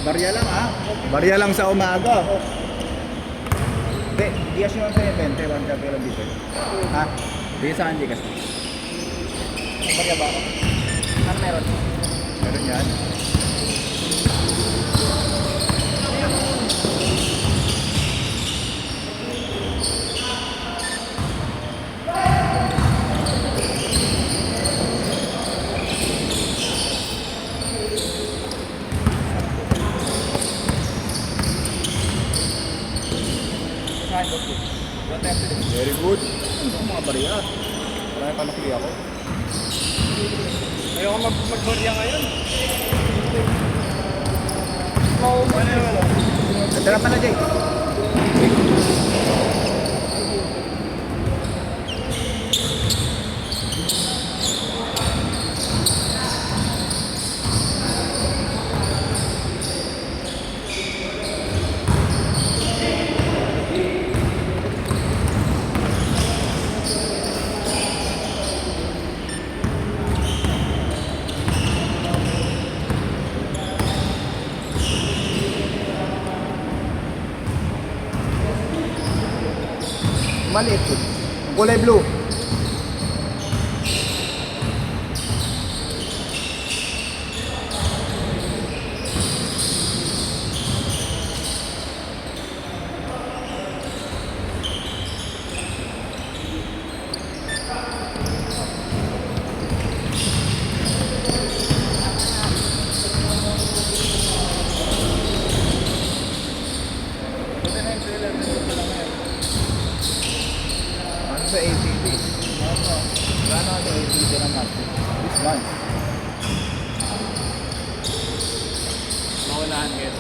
Barya lang ha. Barya lang sa umaga. Hindi, di kasi yung 20, 1 lang dito. Ha? Di sa hindi kasi. Barya ba ako? Ano meron? Meron yan. Very good. Ano mga barya? Marami pa nakuli ako. Ayoko magbarya ngayon. Tara pa na, Jay. Maliit po. Kulay blue. Ano sa ATV? Gano'n sa ATV naman? This one. Maunahan ngayon.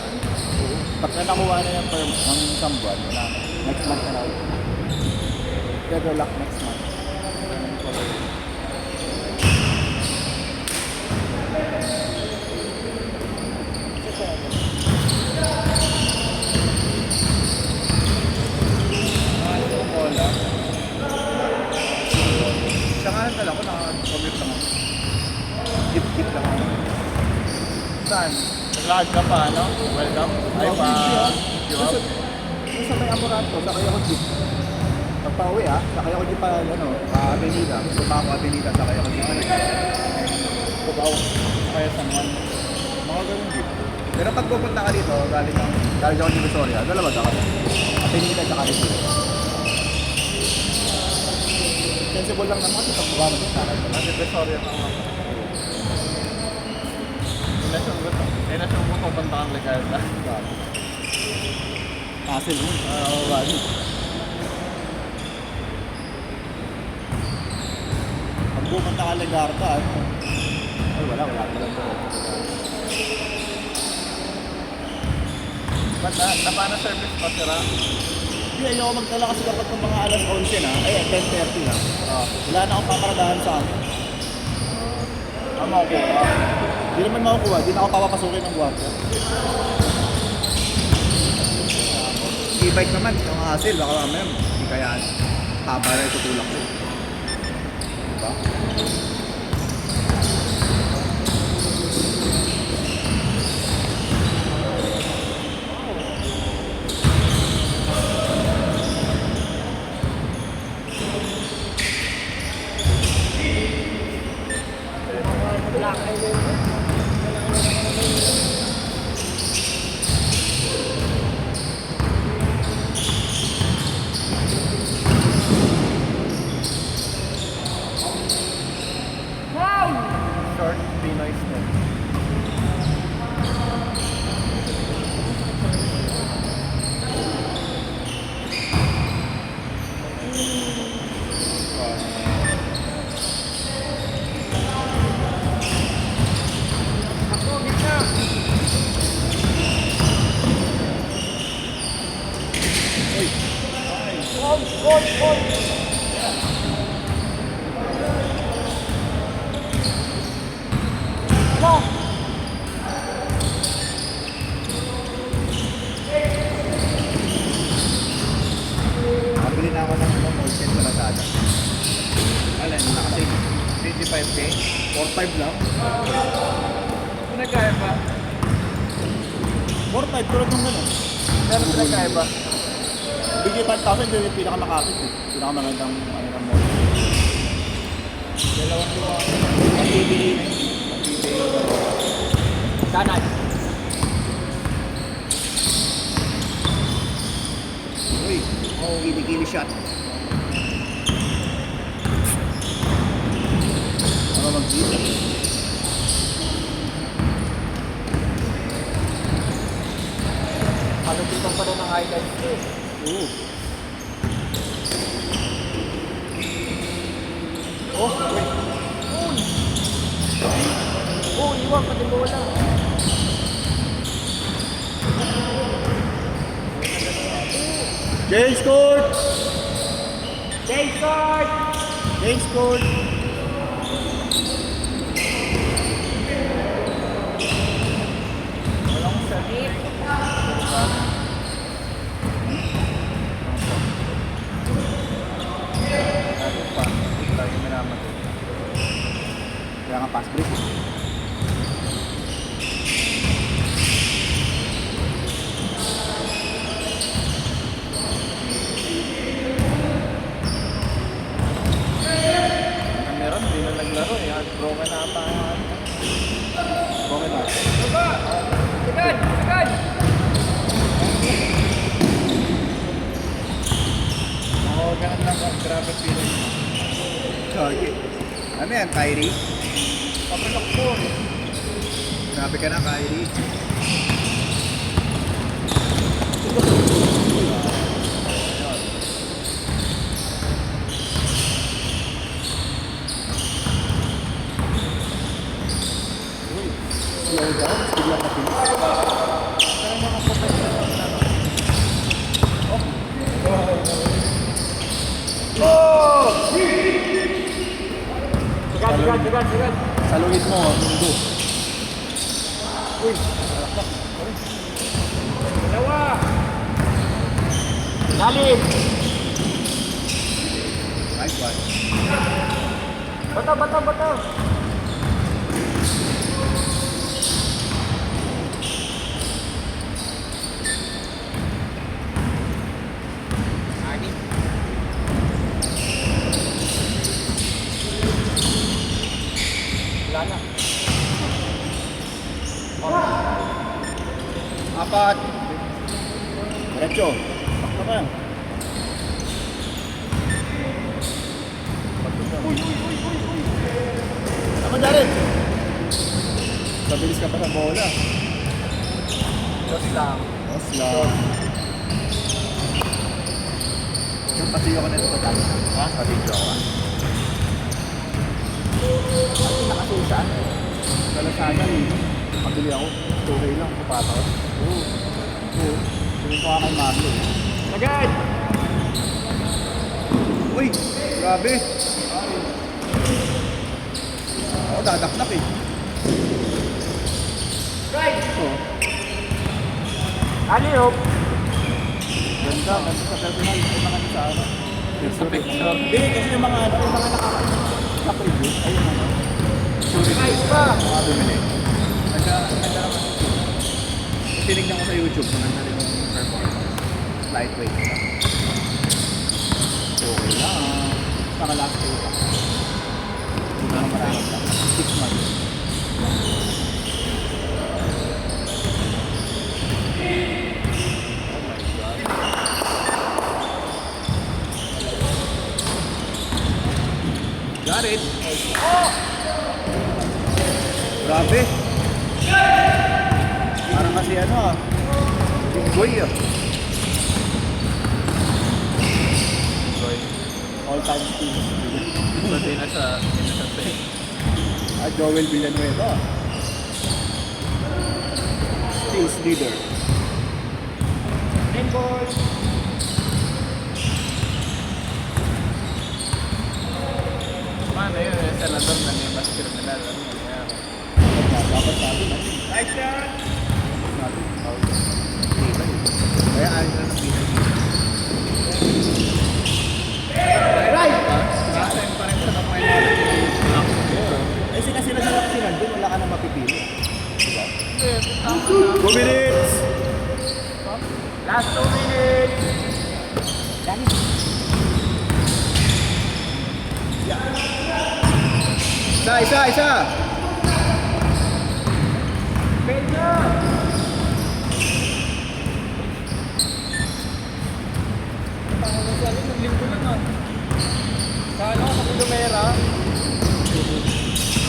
Pagka nakuha na yung perm ng isang buwan, wala na. Next month na lang. Pero lock next month. Siya nga lang ako, naka-commute lang ako. Tip-tip lang ako. Saan? Naglakad ka pa, ano? Welcome. Ay pa. Yung sa may Amoranto, sakay ako jeep. Pagpa-uwi sakay ako jeep pa, Avenida. Gusto pa ako Avenida, sakay ako jeep. Kubaw. Kaya San Juan. Mga ganun jeep. Pero pag pupunta ka dito, galing ako ng Divisoria, dalawa ka. Avenida at saka dito. Sensible lang naman kasi pag buka mo din sakay ko. Ang Divisoria na ako. Inasyon mo pupunta kang Legarda. Hassle mo. Bali. Pag pupunta ka Legarda, ay wala lang po. Ba't na paano service pa sira? Hindi, ayoko magdala kasi kapag ng mga alas 11 na, ay 10:30 na. Wala na akong paparadahan sa akin. Makukuha. Hindi naman makukuha, hindi na ako papapasukin ng guwapya. E-bike naman, yung hassle, baka mamaya, hindi kaya haba na itutulak ko. Diba? Short Pinoy style. Nabili na ako ng motion sa Lazada. Alin, Nakasave 25k. 4-5 lang. Kung nagkaya pa, 4-5, tulad nung gano'n. Pero pinagkaiba. Bigay 5,000, yun yung pinakamakapit eh. Pinakamagandang ano ng mall. Dalawang liwa. Ang bibili na yun. Kanan. Uy, kilikili shot. Ano mag-dito? Palupitan pa rin ang highlights ko eh. Oo. Oh, wait. Uy! Oh, iwan, pati bola. James Court! Jason! James Court! Walang sakit. Ano pa? Lagi minamatay. Kaya nga pass break. Ang meron, hindi na naglaro eh. Broken na ata. Okay na. Baba! Sagad! Sagad! Oo, ganun lang ang grabe feeling. Okay. Ano yan, Kyrie? Papalok po eh. Grabe ka na, Kyrie. Uy, slow down, biglang mabilis. Pero mga professional na ano. Oh! Sagad, sagad, sagad, sagad. Saluhin mo, mundo. Uy! Dalawa! Lalim! Nice one. Bata, bata, bata! Ani. Wala na. Apat. Diretso. Bakta ka. Ako Jared. Mabilis ka pa sa bola. Dos lang. Osla. Yung patiyo ko nito patalo. Ha? Patiyo ako. Ang nakasusa. Kalasana eh. Pabili ako. 2K lang. Kapataw. Oo. Oo. Piling ko kay Marlo. Sagad! Uy! Grabe! Ako dadaknak eh. Right! Ito. Alley-oop! Ganda. Ganda sa personal. Yung mga sa ano. Sa picture. Hindi, kasi yung mga ano, yung mga naka-preview. Ayun ano. Nice pa! Mga bumili. Ganda naman. Tinignan ko sa YouTube. Maganda rin yung performance. Lightweight lang. Okay lang. Saka last day pa. Hindi na marami lang. 6 months. Got it. Oh! Grabe. Parang kasi ano ah. Boy ah. All time team. Hindi na sa Joel Villanueva. Steals leader. Handball! Paano yun? Yung senador na may mas criminal. Ano nangyayari? Dapat sabi natin. Nice shot! Natin. Kaya ayaw na ng Pinay. Right! Nasa pa rin sa minority. Eh sila sa sila doon, wala ka na mapipili. Diba? 2 minutes! Last 2 minutes. Dali. Isa. Medyo. Pangalan ng linggo lang ah. Sa ano, sa Pilomera.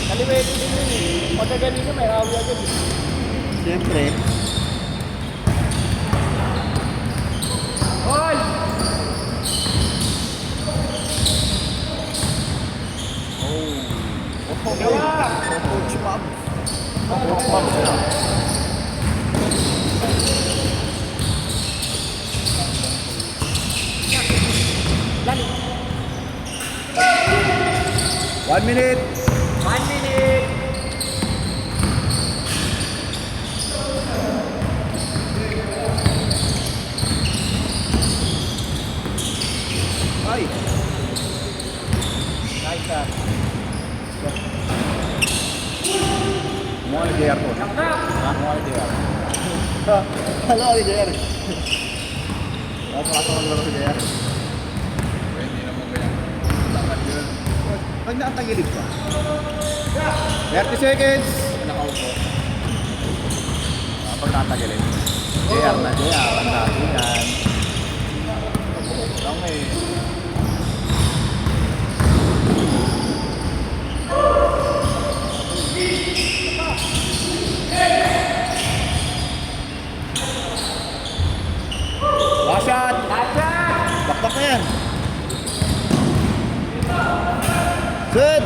Kaliwete din yun eh. Pagka ganito may hawi agad eh. Siyempre. Hoy! Gawa! Coach Bob. Dali. 1 minute. 1 minute. Ay. Nice shot. Kumuha ni JR to. Knock knock. Kumuha ni JR. Hello, ni JR. Pasok ang laro si JR. Hindi naman kaya. Lakad yun. Pag nakatagilid ka. 30 seconds. Nakaupo. Pag nakatagilid. JR na JR. Ang dati yan. Lang eh. Last shot. Gotcha! Bakbak na yan. Good.